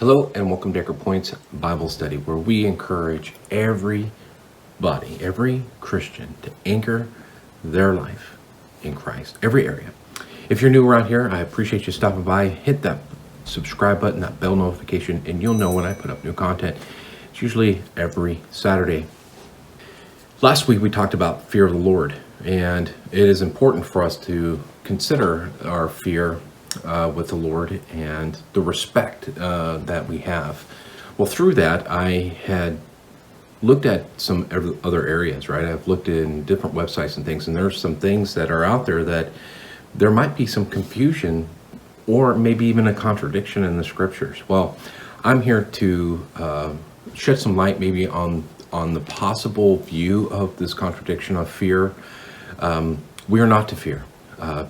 Hello and welcome to Anchor Points Bible Study, where we encourage every Christian to anchor their life in Christ, every area. If you're new around here, I appreciate you stopping by. Hit that subscribe button, that bell notification, and you'll know when I put up new content. It's usually every Saturday. Last week we talked about fear of the Lord, and it is important for us to consider our fear with the Lord and the respect that we have. Well, through that, I had looked at some other areas, right? I've looked in different websites and things, and there's some things that are out there that there might be some confusion or maybe even a contradiction in the scriptures. Well, I'm here to shed some light maybe on the possible view of this contradiction of fear. We are not to fear.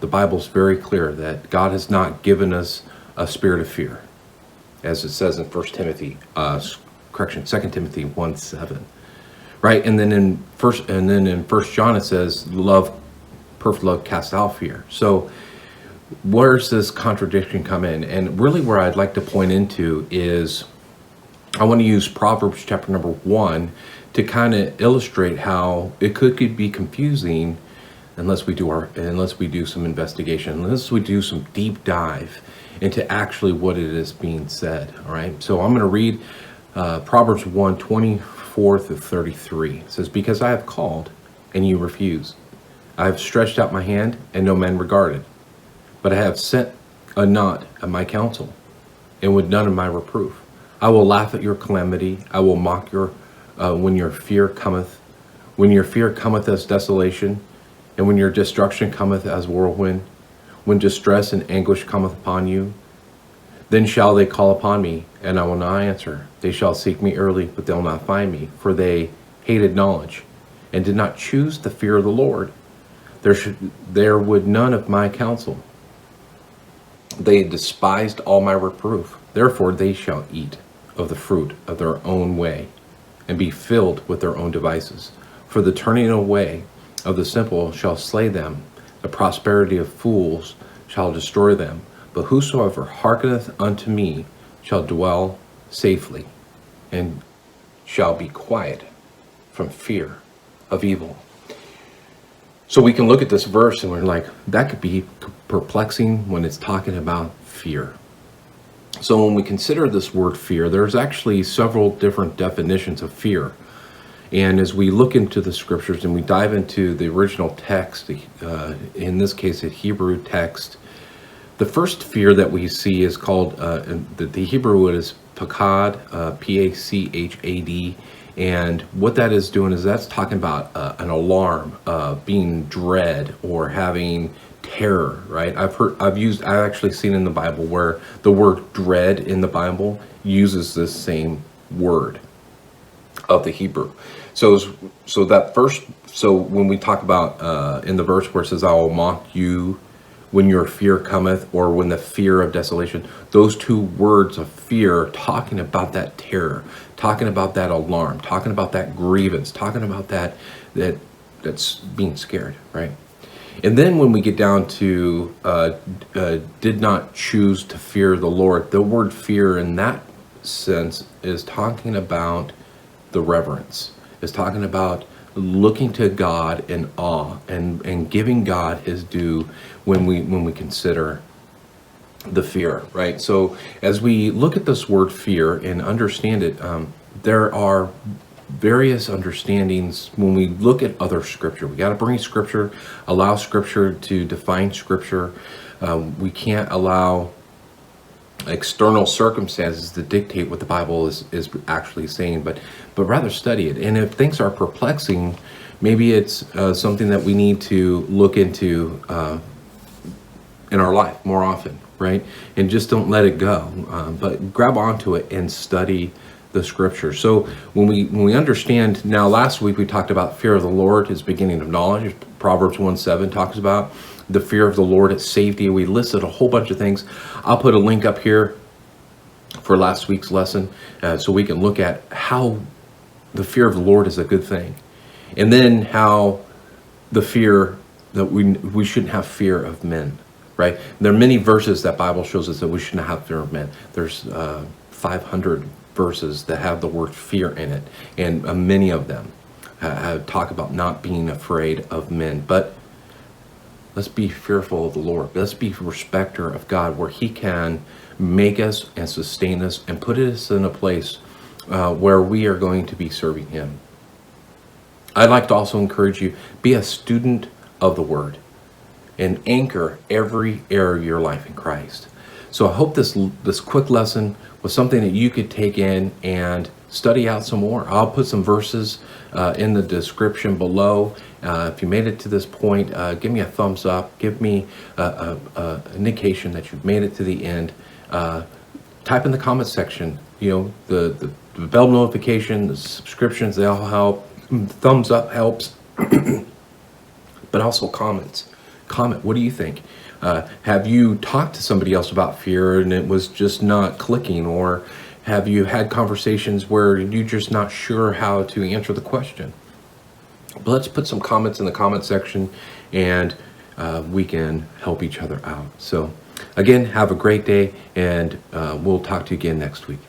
The Bible's very clear that God has not given us a spirit of fear, as it says in 2 Timothy 1:7, right? And then in First John it says, "Love, perfect love casts out fear." So where's this contradiction come in? And really, where I'd like to point into is I want to use Proverbs chapter number 1 to kind of illustrate how it could be confusing unless we do some investigation, unless we do some deep dive into actually what it is being said. All right, so I'm going to read Proverbs 1:24-33. It says, "Because I have called and you refuse, I have stretched out my hand and no man regarded, but I have sent a knot at my counsel and with none of my reproof. I will laugh at your calamity, I will mock your when your fear cometh as desolation, and when your destruction cometh as whirlwind, when distress and anguish cometh upon you, then shall they call upon me, and I will not answer. They shall seek me early, but they'll not find me, for they hated knowledge, and did not choose the fear of the Lord. There would none of my counsel. They despised all my reproof. Therefore they shall eat of the fruit of their own way, and be filled with their own devices. For the turning away of the simple shall slay them, the prosperity of fools shall destroy them. But whosoever hearkeneth unto me shall dwell safely, and shall be quiet from fear of evil." So we can look at this verse and we're like, that could be perplexing when it's talking about fear. So when we consider this word fear, there's actually several different definitions of fear. And as we look into the scriptures and we dive into the original text, in this case a Hebrew text, the first fear that we see is called, the Hebrew word is pachad, P-A-C-H-A-D. And what that is doing is that's talking about an alarm, being dread or having terror, right? I've actually seen in the Bible where the word dread in the Bible uses this same word of the Hebrew. So when we talk about in the verse where it says, "I will mock you when your fear cometh," or when the fear of desolation, those two words of fear talking about that terror, talking about that alarm, talking about that grievance, talking about that's being scared, right? And then when we get down to did not choose to fear the Lord, the word fear in that sense is talking about the reverence. Is talking about looking to God in awe and giving God his due when we consider the fear, right? So as we look at this word fear and understand it, there are various understandings when we look at other scripture. We got to bring scripture, allow scripture to define scripture. We can't allow external circumstances to dictate what the Bible is actually saying, but rather study it. And if things are perplexing, maybe it's something that we need to look into in our life more often, right? And just don't let it go, but grab onto it and study the scripture. So when we understand, now last week we talked about fear of the Lord is beginning of knowledge. Proverbs 1:7 talks about the fear of the Lord is safety. We listed a whole bunch of things. I'll put a link up here for last week's lesson so we can look at how the fear of the Lord is a good thing, and then how the fear that we shouldn't have fear of men, right? There are many verses that Bible shows us that we shouldn't have fear of men. There's 500 verses that have the word fear in it, and many of them talk about not being afraid of men. But let's be fearful of the Lord. Let's be a respecter of God, where He can make us and sustain us and put us in a place where we are going to be serving Him. I'd like to also encourage you, be a student of the Word and anchor every area of your life in Christ. So I hope this quick lesson was something that you could take in and study out some more. I'll put some verses in the description below. If you made it to this point, give me a thumbs up. Give me an indication that you've made it to the end. Type in the comment section. The bell notification, the subscriptions, they all help. Thumbs up helps. But also comments. Comment, what do you think? Have you talked to somebody else about fear and it was just not clicking? Or have you had conversations where you're just not sure how to answer the question? But let's put some comments in the comment section, and we can help each other out. So again, have a great day, and we'll talk to you again next week.